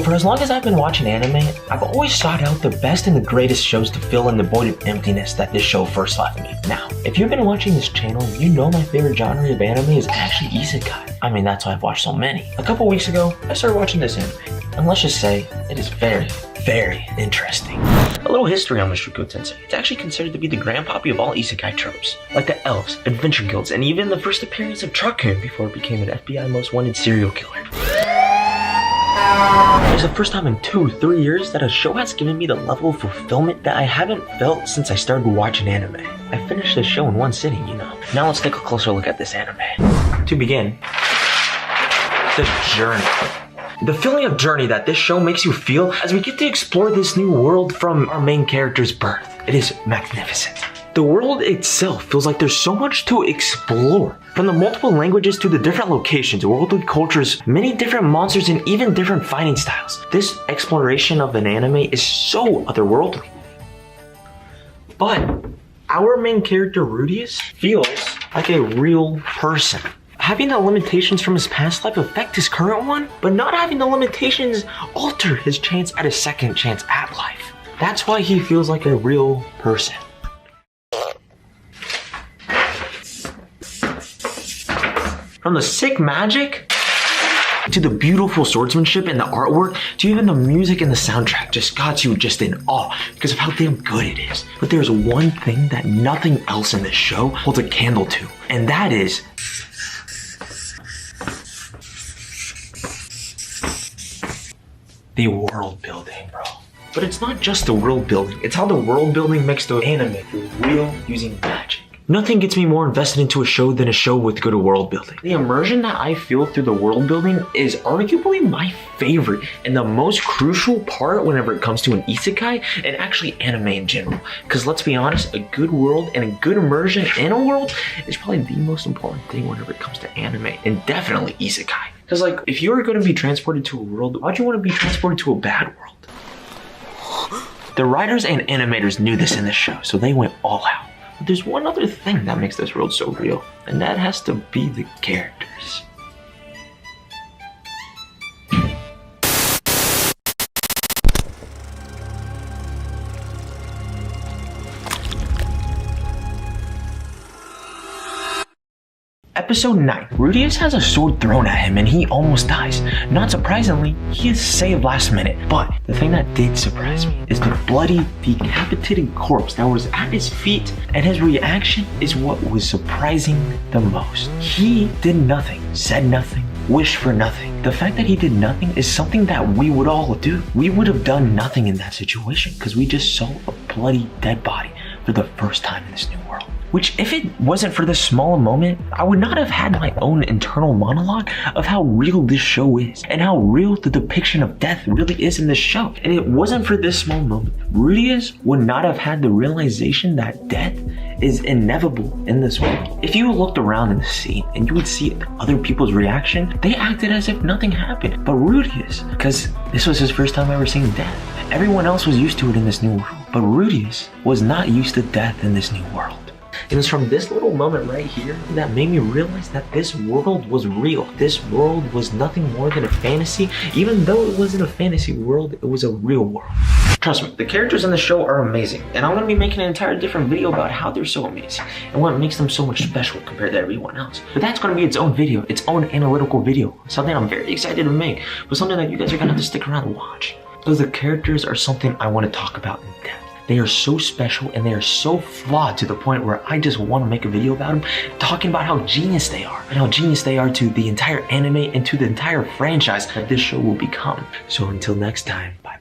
for as long as I've been watching anime, I've always sought out the best and the greatest shows to fill in the void of emptiness that this show first left me. Now, if you've been watching this channel, you know my favorite genre of anime is actually isekai. I mean, that's why I've watched so many. A couple weeks ago, I started watching this anime, and let's just say, it is very, very interesting. A little history on Mushoku Tensei. It's actually considered to be the grandpappy of all isekai tropes, like the elves, adventure guilds, and even the first appearance of Truck-kun before it became an FBI most wanted serial killer. It's the first time in 2-3 years that a show has given me the level of fulfillment that I haven't felt since I started watching anime. I finished this show in one sitting, you know. Now let's take a closer look at this anime. To begin, the journey. The feeling of journey that this show makes you feel as we get to explore this new world from our main character's birth. It is magnificent. The world itself feels like there's so much to explore. From the multiple languages to the different locations, worldly cultures, many different monsters, and even different fighting styles. This exploration of an anime is so otherworldly. But our main character, Rudius, feels like a real person. Having the limitations from his past life affect his current one, but not having the limitations alter his chance at a second chance at life. That's why he feels like a real person. From the sick magic, to the beautiful swordsmanship and the artwork, to even the music and the soundtrack just got you just in awe because of how damn good it is. But there's one thing that nothing else in this show holds a candle to, and that is the world building, bro. But it's not just the world building, it's how the world building makes the anime feel real using magic. Nothing gets me more invested into a show than a show with good world building. The immersion that I feel through the world building is arguably my favorite and the most crucial part whenever it comes to an isekai and actually anime in general. Because let's be honest, a good world and a good immersion in a world is probably the most important thing whenever it comes to anime and definitely isekai. Because like, if you're going to be transported to a world, why'd you want to be transported to a bad world? The writers and animators knew this in this show, so they went all out. But there's one other thing that makes this world so real, and that has to be the characters. Episode 9. Rudius has a sword thrown at him and he almost dies. Not surprisingly, he is saved last minute. But the thing that did surprise me is the bloody, decapitated corpse that was at his feet, and his reaction is what was surprising the most. He did nothing, said nothing, wished for nothing. The fact that he did nothing is something that we would all do. We would have done nothing in that situation because we just saw a bloody dead body for the first time in this new world. Which, if it wasn't for this small moment, I would not have had my own internal monologue of how real this show is and how real the depiction of death really is in this show. And it wasn't for this small moment, Rudius would not have had the realization that death is inevitable in this world. If you looked around in the scene and you would see other people's reaction, they acted as if nothing happened. But Rudius, because this was his first time ever seeing death, everyone else was used to it in this new world. But Rudius was not used to death in this new world. It was from this little moment right here that made me realize that this world was real. This world was nothing more than a fantasy. Even though it wasn't a fantasy world, it was a real world. Trust me, the characters in the show are amazing, and I'm going to be making an entire different video about how they're so amazing and what makes them so much special compared to everyone else. But that's going to be its own video, its own analytical video, something I'm very excited to make, but something that you guys are going to have to stick around and watch. Because the characters are something I want to talk about in depth. They are so special and they are so flawed to the point where I just want to make a video about them, talking about how genius they are and how genius they are to the entire anime and to the entire franchise that this show will become. So until next time, bye.